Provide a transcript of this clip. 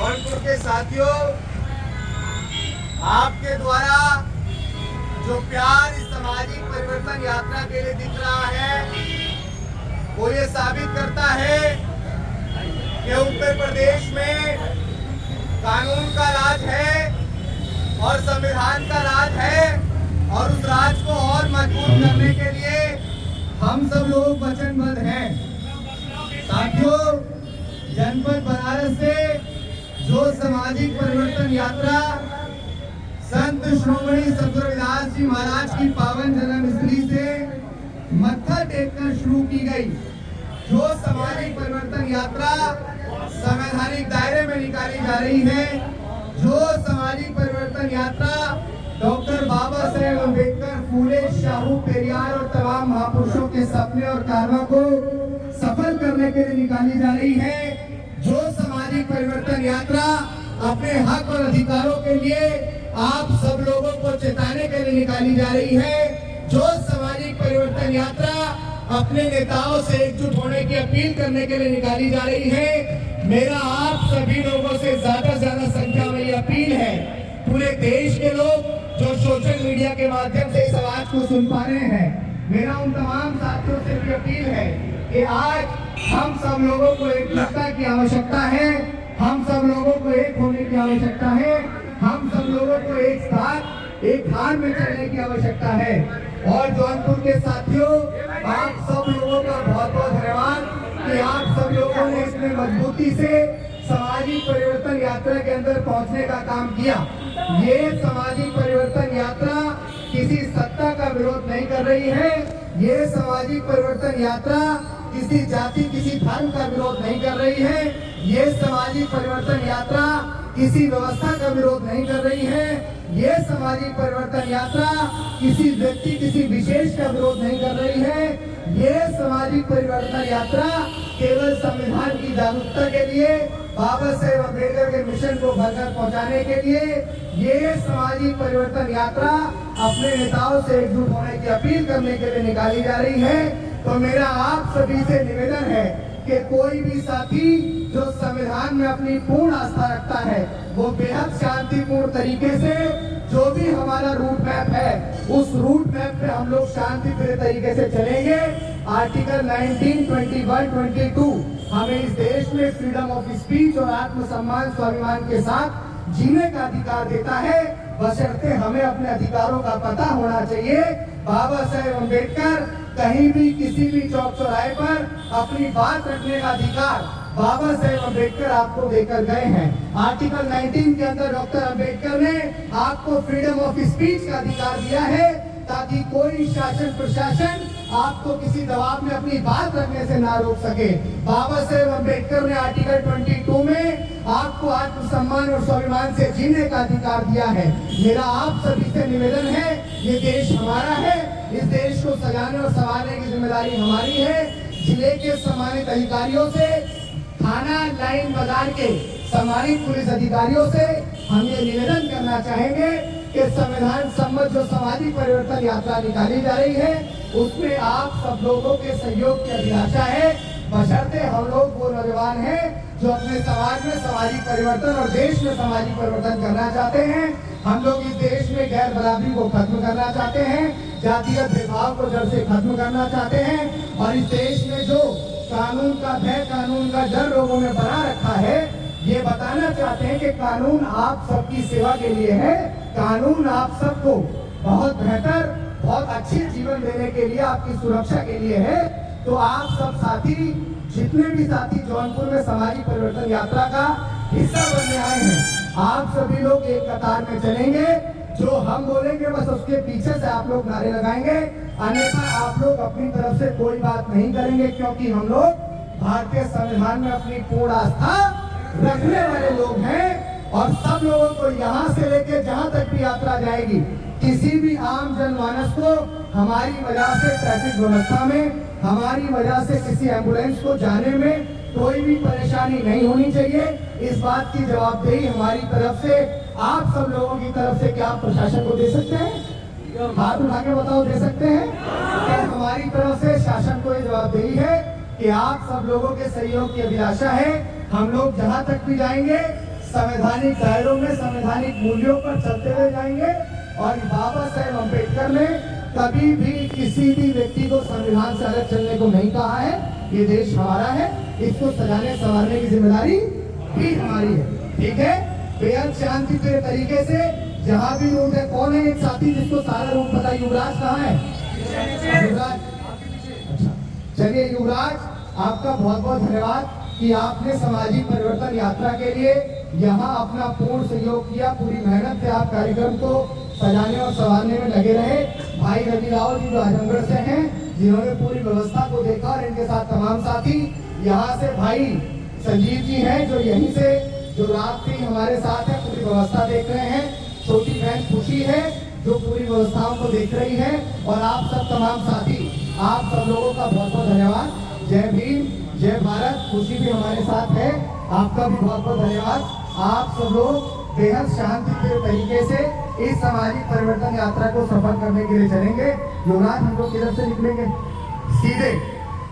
जौनपुर के साथियों, आपके द्वारा जो प्यार इस सामाजिक परिवर्तन यात्रा के लिए दिख रहा है, वो ये साबित करता है कि उत्तर प्रदेश में कानून का राज है और संविधान का राज है, और उस राज को और मजबूत करने के लिए हम सब लोग वचनबद्ध हैं। साथियों, जनपद बनारस से जो सामाजिक परिवर्तन यात्रा संत श्रोमणी सद्गुरु रविदास जी महाराज की पावन जन्मस्थली से मत्था टेककर शुरू की गई, जो सामाजिक परिवर्तन यात्रा संवैधानिक दायरे में निकाली जा रही है, जो सामाजिक परिवर्तन यात्रा डॉक्टर बाबा साहेब अम्बेडकर, फूले, शाहू, पेरियार और तमाम महापुरुषों के सपने और कारनामों को सफल करने के लिए निकाली जा रही है, जो सामाजिक परिवर्तन यात्रा अपने हक और अधिकारों के लिए आप सब लोगों को चेताने के लिए निकाली जा रही है, जो सामाजिक परिवर्तन यात्रा अपने नेताओं से एकजुट होने की अपील करने के लिए निकाली जा रही है। मेरा आप सभी लोगों से ज्यादा से ज्यादा संख्या में ये अपील है, पूरे देश के लोग जो सोशल मीडिया के माध्यम से इस आवाज को सुन पा रहे हैं, मेरा उन तमाम साथियों से भी अपील है कि आज हम सब लोगों को एकजुटता की आवश्यकता है, हम सब लोगों को एक होने की आवश्यकता है, हम सब लोगों को एक साथ एक हाथ में चलने की आवश्यकता है। और जौनपुर के साथियों, आप सब लोगों का बहुत बहुत धन्यवाद कि आप सब लोगों ने इसमें मजबूती से सामाजिक परिवर्तन यात्रा के अंदर पहुंचने का काम किया। ये सामाजिक परिवर्तन यात्रा किसी सत्ता का विरोध नहीं कर रही है, ये सामाजिक परिवर्तन यात्रा किसी जाति, किसी धर्म का विरोध नहीं कर रही है, ये सामाजिक परिवर्तन यात्रा किसी व्यवस्था का विरोध नहीं कर रही है, ये सामाजिक परिवर्तन यात्रा किसी व्यक्ति, किसी विशेष का विरोध नहीं कर रही है, ये सामाजिक परिवर्तन यात्रा केवल संविधान की जागरूकता के लिए, बाबा साहेब अम्बेडकर के मिशन को घर घर पहुंचाने के लिए, ये सामाजिक परिवर्तन यात्रा अपने नेताओं से एकजुट होने की अपील करने के लिए निकाली जा रही है। तो मेरा आप सभी से निवेदन है कि कोई भी साथी जो संविधान में अपनी पूर्ण आस्था रखता है, वो बेहद शांतिपूर्ण तरीके से जो भी हमारा रूट मैप है, उस रूट मैप पे हम लोग शांतिपूर्ण तरीके से चलेंगे। आर्टिकल 19, 21, 22 हमें इस देश में फ्रीडम ऑफ स्पीच और आत्मसम्मान, स्वाभिमान के साथ जीने का अधिकार देता है, बशर्ते हमें अपने अधिकारों का पता होना चाहिए। बाबा साहेब अम्बेडकर कहीं भी किसी भी चौक चौराहे पर अपनी बात रखने का अधिकार बाबा साहेब अम्बेडकर आपको देकर गए हैं। आर्टिकल 19 के अंदर डॉक्टर अम्बेडकर ने आपको फ्रीडम ऑफ स्पीच का अधिकार दिया है, ताकि कोई शासन प्रशासन आपको किसी दबाव में अपनी बात रखने से ना रोक सके। बाबा साहेब अम्बेडकर ने आर्टिकल 22 में आपको आत्मसम्मान और स्वाभिमान से जीने का अधिकार दिया है। मेरा आप सभी से निवेदन है, ये देश हमारा है, इस देश को सजाने और संवारने की जिम्मेदारी हमारी है। जिले के सम्मानित अधिकारियों से, थाना लाइन बाजार के सम्मानित पुलिस अधिकारियों से हम ये निवेदन करना चाहेंगे कि संविधान सम्मत जो सामाजिक परिवर्तन यात्रा निकाली जा रही है, उसमें आप सब लोगों के सहयोग की अभिलाषा है, बशर्ते हम लोग वो नौजवान हैं जो अपने समाज में सामाजिक परिवर्तन और देश में सामाजिक परिवर्तन करना चाहते हैं। हम लोग इस देश में गैर बराबरी को खत्म करना चाहते हैं, जातिगत भेदभाव को जड़ से खत्म करना चाहते हैं, और इस देश में जो कानून का भय, कानून का डर लोगों में बना रखा है, ये बताना चाहते हैं कि कानून आप सबकी सेवा के लिए है, कानून आप सबको बहुत बेहतर, बहुत अच्छी जीवन देने के लिए, आपकी सुरक्षा के लिए है। तो आप सब साथी, जितने भी साथी जौनपुर में सामाजिक परिवर्तन यात्रा का हिस्सा बनने आए हैं, आप सभी लोग एक कतार में चलेंगे। जो हम बोलेंगे बस उसके पीछे से आप लोग नारे लगाएंगे, अन्यथा आप लोग अपनी तरफ से कोई बात नहीं करेंगे, क्योंकि हम लोग भारतीय संविधान में अपनी पूर्ण आस्था रखने वाले लोग हैं। और सब लोगों को यहाँ से लेकर जहाँ तक भी यात्रा जाएगी, किसी भी आम जनमानस को हमारी वजह से ट्रैफिक व्यवस्था में, हमारी वजह से किसी एम्बुलेंस को जाने में कोई भी परेशानी नहीं होनी चाहिए। इस बात की जवाबदेही हमारी तरफ से, आप सब लोगों की तरफ से क्या आप प्रशासन को दे सकते हैं? हाथ उठा के बताओ, दे सकते हैं? तो हमारी तरफ से शासन को ये जवाबदेही है कि आप सब लोगों के सहयोग की अभिलाषा है। हम लोग जहाँ तक भी जाएंगे संवैधानिक दायरों में संवैधानिक मूल्यों पर चलते हुए जाएंगे। और बाबा साहेब अम्बेडकर ने कभी भी किसी भी व्यक्ति को संविधान से अलग चलने को नहीं कहा है। ये देश हमारा है, इसको सजाने संवारने की जिम्मेदारी भी हमारी है। ठीक है, बेहद शांति के तरीके से जहां भी रूट है। कौन है एक साथी जिसको सारा रूट पता है? युवराज कहाँ है? युवराज, अच्छा चलिए युवराज, आपका बहुत बहुत धन्यवाद कि आपने सामाजिक परिवर्तन यात्रा के लिए यहाँ अपना पूर्ण सहयोग किया। पूरी मेहनत से आप कार्यक्रम को सजाने और संवारने में लगे रहे। भाई रवि राव जी जो आजमगढ़ से हैं, जिन्होंने पूरी व्यवस्था को देखा, और इनके साथ तमाम साथी। यहाँ से भाई संजीव जी हैं जो यहीं से जो रात से हमारे साथ है, पूरी व्यवस्था देख रहे हैं। छोटी बहन खुशी है जो पूरी व्यवस्थाओं को देख रही है। और आप सब तमाम साथी, आप सब लोगों का बहुत बहुत धन्यवाद। जय भीम, जय भारत। खुशी भी हमारे साथ है, आपका भी बहुत बहुत धन्यवाद। आप सब लोग बेहद शांति के तरीके से इस सामाजिक परिवर्तन यात्रा को सफल करने के लिए चलेंगे। युवराज, हम लोग किधर से निकलेंगे? सीधे